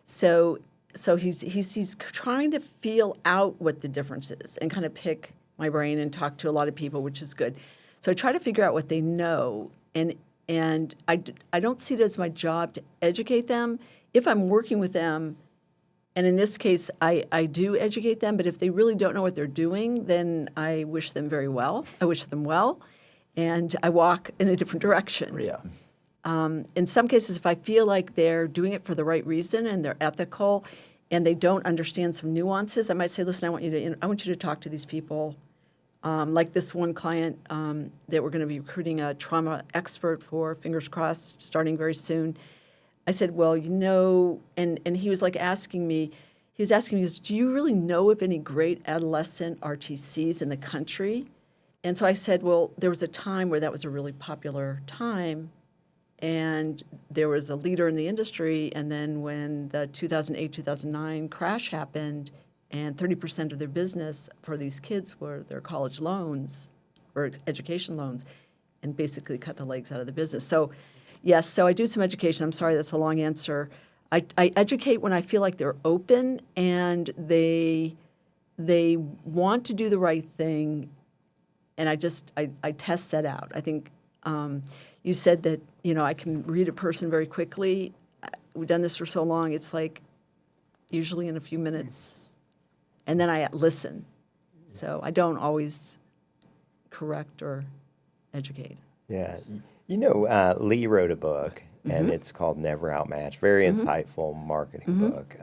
So he's trying to feel out what the difference is and kind of pick my brain and talk to a lot of people, which is good. So I try to figure out what they know, and I don't see it as my job to educate them. If I'm working with them, and in this case, I do educate them, but if they really don't know what they're doing, then I wish them well, and I walk in a different direction.
Yeah.
In some cases, if I feel like they're doing it for the right reason and they're ethical and they don't understand some nuances, I might say, listen, I want you to talk to these people. Like this one client that we're going to be recruiting a trauma expert for, fingers crossed, starting very soon. I said, well, and he was like asking me, do you really know of any great adolescent RTCs in the country? And so I said, well, there was a time where that was a really popular time, and there was a leader in the industry, and then when the 2008-2009 crash happened, and 30% of their business for these kids were their college loans or education loans, and basically cut the legs out of the business. So yes, so I do some education. I'm sorry, that's a long answer. I educate when I feel like they're open and they want to do the right thing, and I test that out. I think you said that, I can read a person very quickly. We've done this for so long, it's like usually in a few minutes, and then I listen. So I don't always correct or educate.
Yeah. Lee wrote a book, and it's called Never Outmatched. Very insightful marketing book.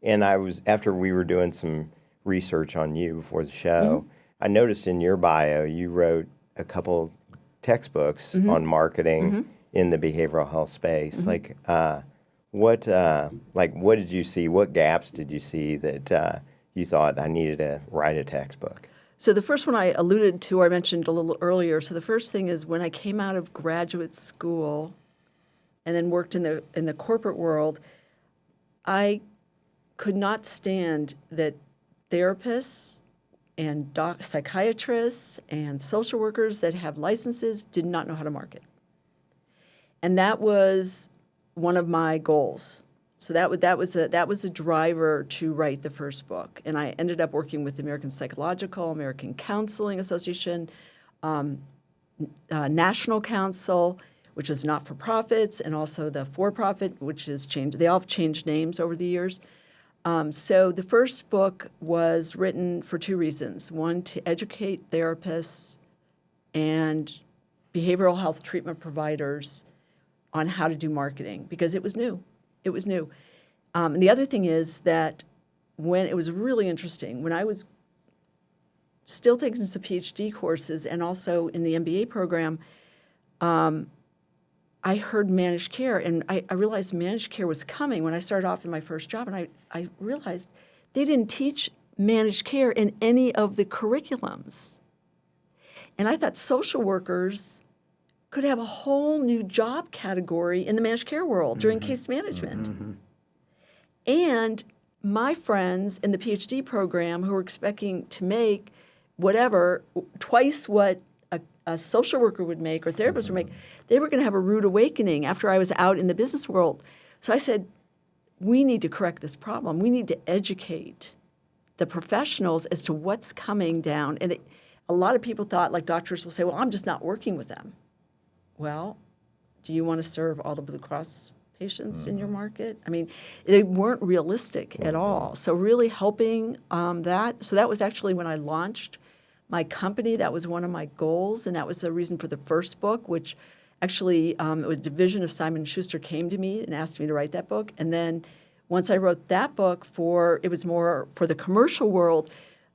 And after we were doing some research on you before the show, I noticed in your bio you wrote a couple textbooks on marketing in the behavioral health space. What did you see? What gaps did you see that you thought I needed to write a textbook?
So the first one I alluded to, or I mentioned a little earlier. So the first thing is when I came out of graduate school and then worked in the corporate world, I could not stand that therapists and psychiatrists and social workers that have licenses did not know how to market. And that was one of my goals. So that was a driver to write the first book. And I ended up working with the American Psychological, American Counseling Association, National Council, which is not-for-profits, and also the for-profit, which has changed. They all have changed names over the years. So the first book was written for two reasons. One, to educate therapists and behavioral health treatment providers on how to do marketing, because it was new. It was new. And the other thing is that when it was really interesting, when I was still taking some PhD courses and also in the MBA program, I heard managed care, and I realized managed care was coming when I started off in my first job, and I realized they didn't teach managed care in any of the curriculums. And I thought social workers could have a whole new job category in the managed care world during case management. And my friends in the PhD program who were expecting to make whatever, twice what a social worker would make or therapist would make, they were going to have a rude awakening after I was out in the business world. So I said, we need to correct this problem. We need to educate the professionals as to what's coming down. And a lot of people thought, like doctors will say, well, I'm just not working with them. Well, do you want to serve all the Blue Cross patients in your market? I mean, they weren't realistic at all. So really helping that. So that was actually when I launched my company. That was one of my goals, and that was the reason for the first book, which actually it was a division of Simon & Schuster came to me and asked me to write that book. And then once I wrote that book it was more for the commercial world,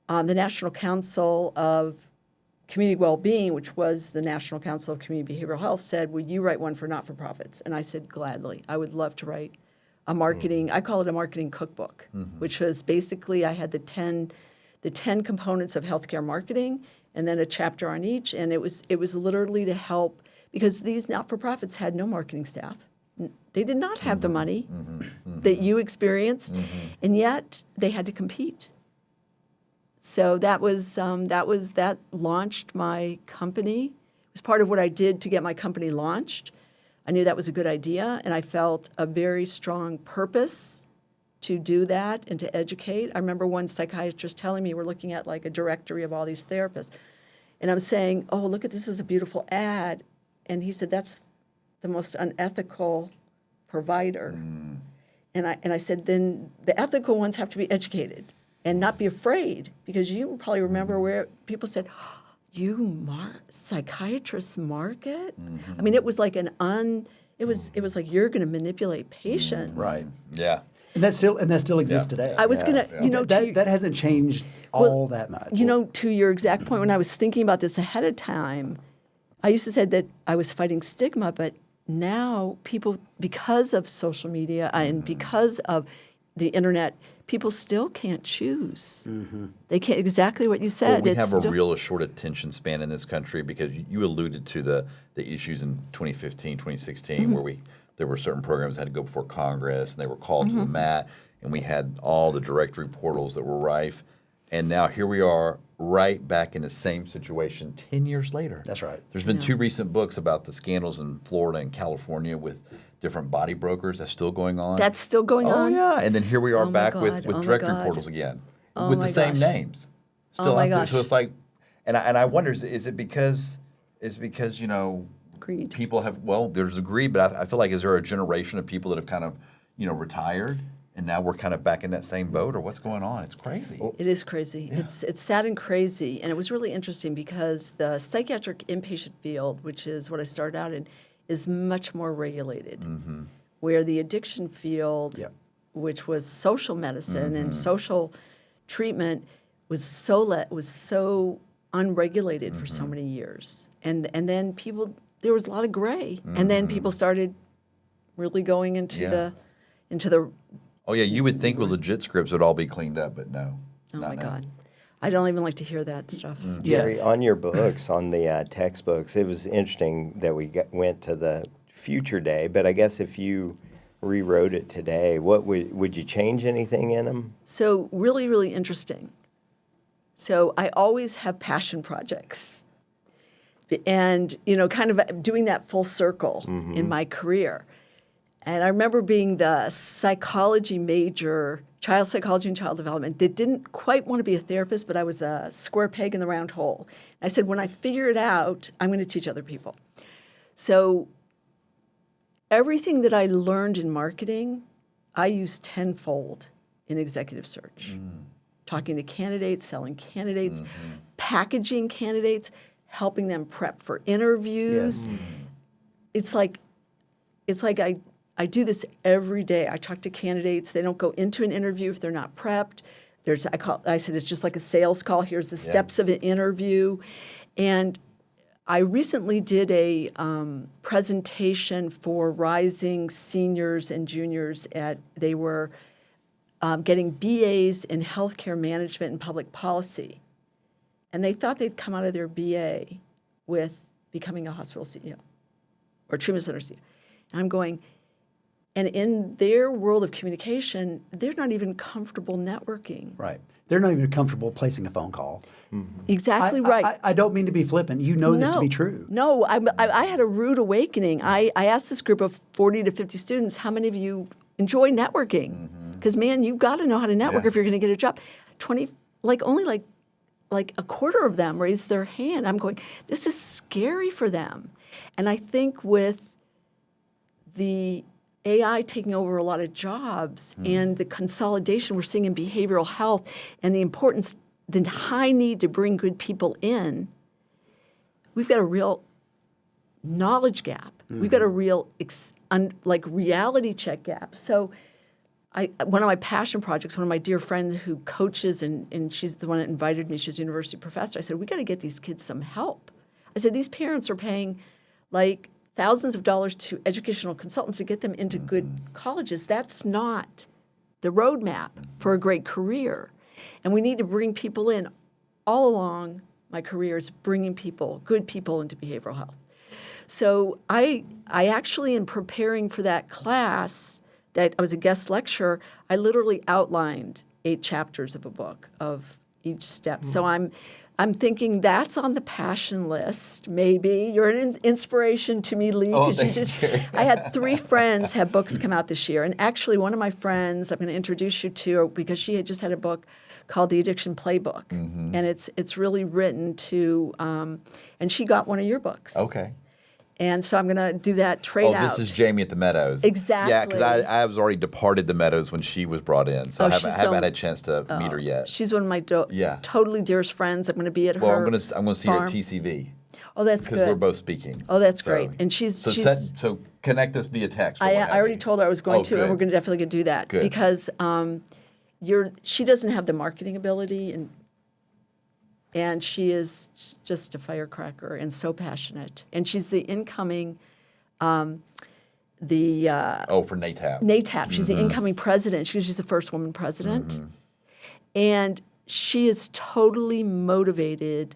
the National Council of Community Wellbeing, which was the National Council of Community Behavioral Health, said, would you write one for not-for-profits? And I said, gladly. I would love to write a marketing, I call it a marketing cookbook, which was basically I had the 10 components of healthcare marketing and then a chapter on each. And it was literally to help, because these not-for-profits had no marketing staff. They did not have the money that you experienced, and yet they had to compete. So that launched my company. It was part of what I did to get my company launched. I knew that was a good idea, and I felt a very strong purpose to do that and to educate. I remember one psychiatrist telling me, we're looking at like a directory of all these therapists, and I'm saying, oh, look at this is a beautiful ad. And he said, that's the most unethical provider. And I said, then the ethical ones have to be educated and not be afraid, because you probably remember where people said, psychiatrists market? I mean, it was like it was like you're going to manipulate patients.
Right. Yeah.
And that still exists today.
I was going to,
that hasn't changed all that much.
To your exact point, when I was thinking about this ahead of time, I used to say that I was fighting stigma, but now people, because of social media and because of the internet, people still can't choose. They can't, exactly what you said.
Well, we have a real short attention span in this country, because you alluded to the issues in 2015, 2016, where there were certain programs that had to go before Congress, and they were called to the mat, and we had all the directory portals that were rife. And now here we are right back in the same situation 10 years later.
That's right.
There's been two recent books about the scandals in Florida and California with different body brokers. That's still going on.
That's still going on?
Oh, yeah. And then here we are back
God.
with directory portals again with the same names.
Oh, my
out there.
gosh.
So it's like, and I wonder, is it because
Greed.
people have, well, there's a greed, but I feel like, is there a generation of people that have kind of, retired, and now we're kind of back in that same boat, or what's going on? It's crazy.
It is crazy. Yeah. It's sad and crazy. And it was really interesting because the psychiatric inpatient field, which is what I started out in, is much more regulated. Where the addiction field, which was social medicine and social, treatment was so unregulated for so many years, and then there was a lot of gray, and then people started really going into the.
Oh yeah, you would think with legit scripts it would all be cleaned up, but no.
Oh
not
my
now.
God, I don't even like to hear that stuff.
Jeri, on your books, on the textbooks, it was interesting that we went to the future day, but I guess if you rewrote it today, what would you change anything in them?
So really, really interesting. So I always have passion projects, and kind of doing that full circle in my career. And I remember being the psychology major, child psychology and child development, that didn't quite want to be a therapist, but I was a square peg in the round hole. I said, when I figure it out, I'm going to teach other people. So everything that I learned in marketing, I use tenfold in executive search. Talking to candidates, selling candidates, packaging candidates, helping them prep for interviews. It's like I do this every day. I talk to candidates. They don't go into an interview if they're not prepped. I said it's just like a sales call. Here's the steps of an interview. And I recently did a presentation for rising seniors and juniors they were getting BAs in healthcare management and public policy. And they thought they'd come out of their BA with becoming a hospital CEO or treatment center CEO. And I'm going, and in their world of communication, they're not even comfortable networking.
Right. They're not even comfortable placing a phone call.
Exactly right.
I don't mean to be flippant. You know this to be true.
No, I had a rude awakening. I asked this group of 40 to 50 students, how many of you enjoy networking? Because, man, you've got to know how to network if you're going to get a job. Only a quarter of them raised their hand. I'm going, this is scary for them. And I think with the AI taking over a lot of jobs and the consolidation we're seeing in behavioral health and the high need to bring good people in, we've got a real knowledge gap. We've got a real reality check gap. So one of my passion projects, one of my dear friends who coaches, and she's the one that invited me, she's a university professor, I said, we got to get these kids some help. I said, these parents are paying thousands of dollars to educational consultants to get them into good colleges. That's not the roadmap for a great career. And we need to bring people in. All along my career is bringing good people into behavioral health. So I actually, in preparing for that class, that I was a guest lecturer, I literally outlined 8 chapters of a book of each step. So I'm thinking that's on the passion list. Maybe you're an inspiration to me, Lee.
Oh,
I had 3 friends have books come out this year, and actually one of my friends I'm going to introduce you to because she had just had a book called The Addiction Playbook, and it's really written to, and she got one of your books.
Okay.
And so I'm going to do that trade out.
Oh, this is Jamie at the Meadows.
Exactly.
Yeah, because I was already departed the Meadows when she was brought in, so I haven't had a chance to meet her yet.
She's one of my totally dearest friends. I'm going to be at her
I'm going to see her at
farm.
TCV.
Oh, that's good.
Because we're both speaking.
Oh, that's great. And she's
so connect us via text.
I already told her I was going to,
good.
and we're going to definitely do that
Good.
because she doesn't have the marketing ability, and she is just a firecracker and so passionate. And she's the incoming. For
NATAP.
NATAP. She's the incoming president. She's the first woman president. And she is totally motivated.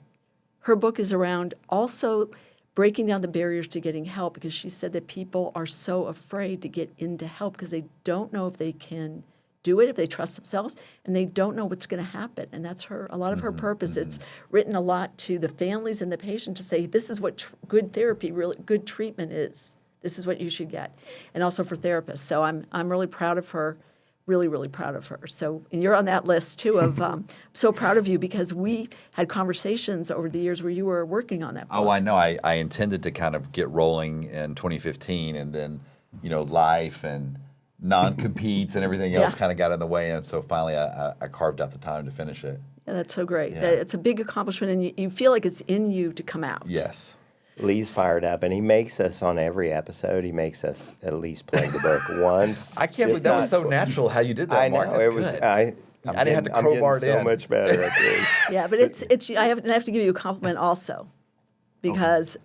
Her book is around also breaking down the barriers to getting help because she said that people are so afraid to get into help because they don't know if they can do it, if they trust themselves, and they don't know what's going to happen. And that's a lot of her purpose. It's written a lot to the families and the patient to say, this is what good therapy, really good treatment is. This is what you should get. And also for therapists. So I'm really proud of her, really, really proud of her. So, and you're on that list too of, I'm so proud of you because we had conversations over the years where you were working on that book.
Oh, I know. I intended to kind of get rolling in 2015 and then, life and non-competes and everything else kind of got in the way. And so finally I carved out the time to finish it.
Yeah, that's so great.
Yeah.
It's a big accomplishment and you feel like it's in you to come out.
Yes.
Lee's fired up, and he makes us on every episode. He makes us at least play the book once.
I can't believe that was so natural how you did that,
I know
Mark. That's
it was.
good. I didn't have to
I'm
crowbar it
getting so
in.
much better at this.
Yeah, but I have to give you a compliment also, because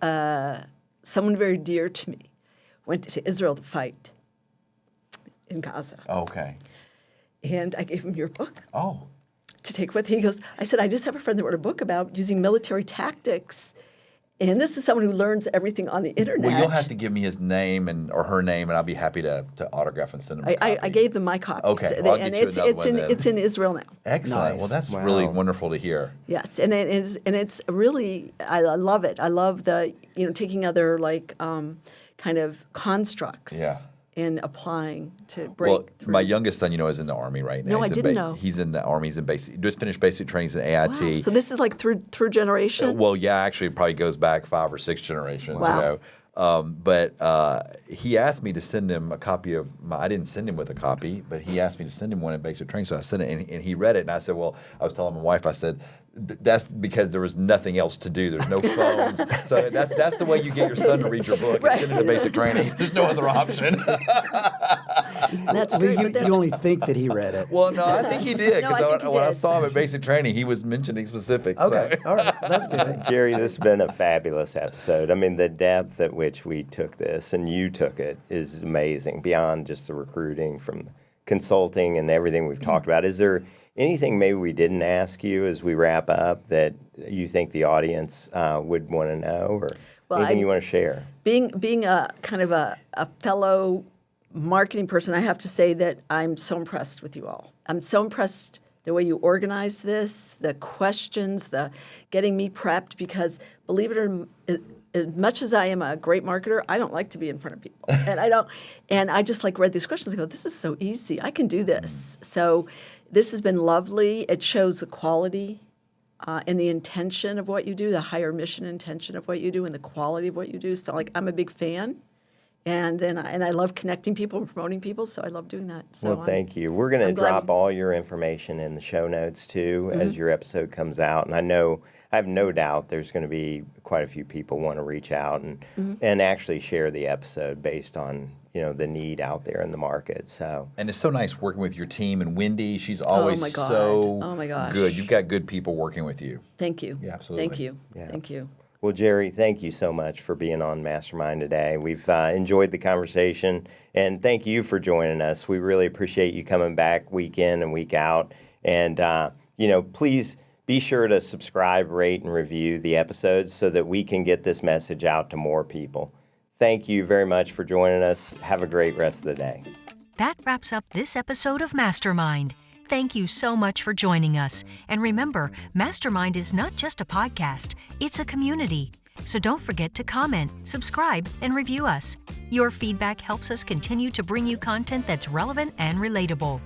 someone very dear to me went to Israel to fight in Gaza,
Okay.
and I gave him your book
Oh.
to take with. He goes, I said, I just have a friend that wrote a book about using military tactics, and this is someone who learns everything on the internet.
Well, you'll have to give me his name or her name, and I'll be happy to autograph and send him a copy.
I gave them my copies.
Okay, well, I'll
and
get you
it's
another
it's
one
in
then.
it's in Israel now.
Excellent.
Nice.
Well, that's
Wow.
really wonderful to hear.
Yes, and it's really I love it. I love the taking other kind of constructs
Yeah.
and applying to break
Well,
through.
my youngest son, is in the Army right now.
No, I didn't know.
He's in the Army. He's in basic. He just finished basic training in AIT.
Wow. So this is like through generation.
Well, yeah, actually, it probably goes back 5 or 6 generations.
Wow.
But he asked me to send him a copy of my. I didn't send him with a copy, but he asked me to send him one in basic training. So I sent it, and he read it, and I said, "Well," I was telling my wife, I said, "That's because there was nothing else to do. There's no phones. So that's the way you get your son to read your book. Is send him to basic training. There's no other option."
That's
Well,
great.
you,
but that's-
you only think that he read it.
Well, no, I think he did
No, I
because
think he
when I
did.
saw him at basic training, he was mentioning specifics.
Okay,
So.
all right, that's good.
Jerry, this has been a fabulous episode. I mean, the depth at which we took this and you took it is amazing, beyond just the recruiting, from the consulting and everything we've talked about. Is there anything maybe we didn't ask you as we wrap up that you think the audience would want to know, or
Well,
anything you want to share?
Being a kind of a fellow marketing person, I have to say that I'm so impressed with you all. I'm so impressed the way you organize this, the questions, the getting me prepped, because believe it or not, as much as I am a great marketer, I don't like to be in front of people. And I just read these questions and go, this is so easy. I can do this. So this has been lovely. It shows the quality and the intention of what you do, the higher mission intention of what you do, and the quality of what you do. So I'm a big fan. And I love connecting people and promoting people, so I love doing that. So
Well, thank you. We're going to
I'm glad
drop
we-
all your information in the show notes too as your episode comes out. And I have no doubt there's going to be quite a few people want to reach out and actually share the episode based on the need out there in the market. So
And it's so nice working with your team, and Wendy, she's always
my God.
so
Oh, my gosh.
good. You've got good people working with you.
Thank you.
Yeah, absolutely.
Thank you.
Yeah.
Thank you.
Well, Jeri, thank you so much for being on Mastermind today. We've enjoyed the conversation, and thank you for joining us. We really appreciate you coming back week in and week out. And, please be sure to subscribe, rate, and review the episodes so that we can get this message out to more people. Thank you very much for joining us. Have a great rest of the day.
That wraps up this episode of Mastermind. Thank you so much for joining us. And remember, Mastermind is not just a podcast, it's a community. So don't forget to comment, subscribe, and review us. Your feedback helps us continue to bring you content that's relevant and relatable.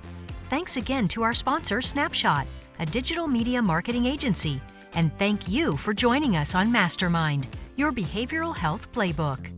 Thanks again to our sponsor, Snapshot, a digital media marketing agency. And thank you for joining us on Mastermind, your behavioral health playbook.